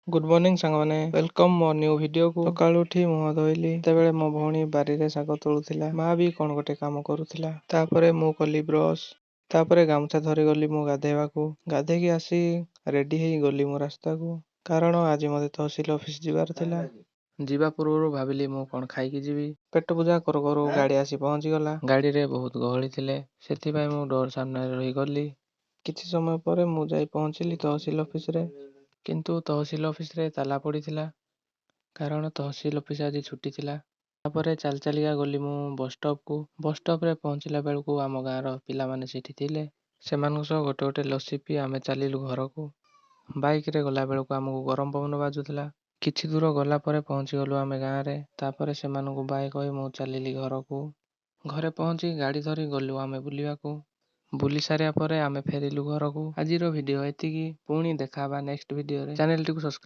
Good morning ସାଙ୍ଗମାନେ, welcome ମୋ new ଭିଡିଓକୁ। ସକାଳୁ ଉଠି ମୁହଁ ଧୋଇଲି, ସେତେବେଳେ ମୋ ଭଉଣୀ ବାରିରେ ଶାଗ ତୋଳୁଥିଲା। ମା ବି କଣ ଗୋଟେ କାମ କରୁଥିଲା। ତାପରେ ମୁଁ କଲି ବ୍ରଶ, ତାପରେ ଗାମୁଛା ଧରିଗଲି ମୁଁ ଗାଧେଇବାକୁ। ଗାଧେଇକି ଆସି ରେଡି ହେଇ ଗଲି ମୋ ରାସ୍ତାକୁ, କାରଣ ଆଜି ମତେ ତହସିଲ ଅଫିସ ଯିବାର ଥିଲା। ଯିବା ପୂର୍ବରୁ ଭାବିଲି ମୁଁ କଣ ଖାଇକି ଯିବି। ପେଟ ପୂଜା କରୁ କରୁ ଗାଡି ଆସି ପହଞ୍ଚିଗଲା। ଗାଡିରେ ବହୁତ ଗହଳି ଥିଲେ, ସେଥିପାଇଁ ମୁଁ ଡୋର ସାମ୍ନାରେ ରହିଗଲି। କିଛି ସମୟ ପରେ ମୁଁ ଯାଇ ପହଞ୍ଚିଲି ତହସିଲ ଅଫିସରେ। କିନ୍ତୁ ତହସିଲ ଅଫିସରେ ତାଲା ପଡ଼ିଥିଲା, କାରଣ ତହସିଲ ଅଫିସ ଆଜି ଛୁଟି ଥିଲା। ତାପରେ ଚାଲି ଚାଲିକା ଗଲି ମୁଁ ବସ୍ ଷ୍ଟପକୁ। ବସ୍ ଷ୍ଟପରେ ପହଞ୍ଚିଲା ବେଳକୁ ଆମ ଗାଁର ପିଲାମାନେ ସେଠି ଥିଲେ। ସେମାନଙ୍କ ସହ ଗୋଟେ ଗୋଟେ ଲସି ପିଇ ଆମେ ଚାଲିଲୁ ଘରକୁ। ବାଇକରେ ଗଲା ବେଳକୁ ଆମକୁ ଗରମ ପବନ ବାଜୁଥିଲା। କିଛି ଦୂର ଗଲା ପରେ ପହଞ୍ଚିଗଲୁ ଆମେ ଗାଁରେ। ତାପରେ ସେମାନଙ୍କୁ ବାଏ କହି ମୁଁ ଚାଲିଲି ଘରକୁ। ଘରେ ପହଞ୍ଚି ଗାଡ଼ି ଧରି ଗଲୁ ଆମେ ବୁଲିବାକୁ। ବୁଲି ସାରିବା ପରେ ଆମେ ଫେରିଲୁ ଘରକୁ। ଆଜିର ଭିଡିଓ ଏତିକି। ପୁଣି ଦେଖା ହେବା ନେକ୍ସଟ ଭିଡିଓରେ। ଚ୍ୟାନେଲଟିକୁ ସବସ୍କ୍ରାଇବ